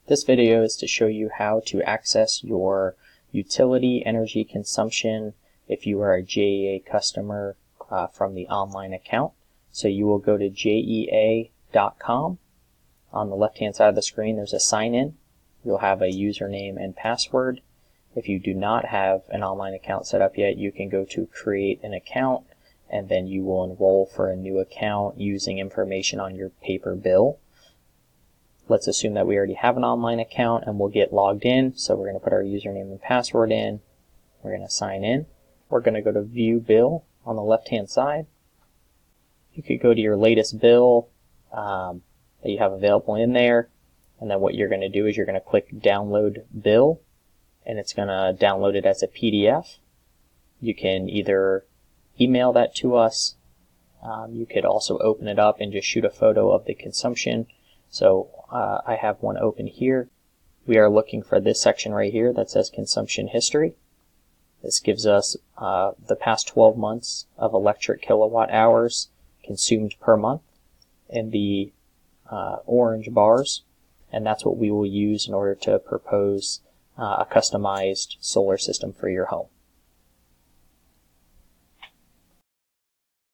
This video is to show you how to access your utility energy consumption if you are a JEA customer from the online account. So you will go to JEA.com. On the left hand side of the screen there's a sign in. You'll have a username and password. If you do not have an online account set up yet, you can go to create an account and then you will enroll for a new account using information on your paper bill. Let's assume that we already have an online account and we'll get logged in. So we're going to put our username and password in. We're going to sign in. We're going to go to View Bill on the left hand side. You could go to your latest bill that you have available in there. And then what you're going to do is you're going to click Download Bill. And it's going to download it as a PDF. You can either email that to us. You could also open it up and just shoot a photo of the consumption. So I have one open here. We are looking for this section right here that says Consumption History. This gives us the past 12 months of electric kilowatt hours consumed per month in the orange bars. And that's what we will use in order to propose a customized solar system for your home.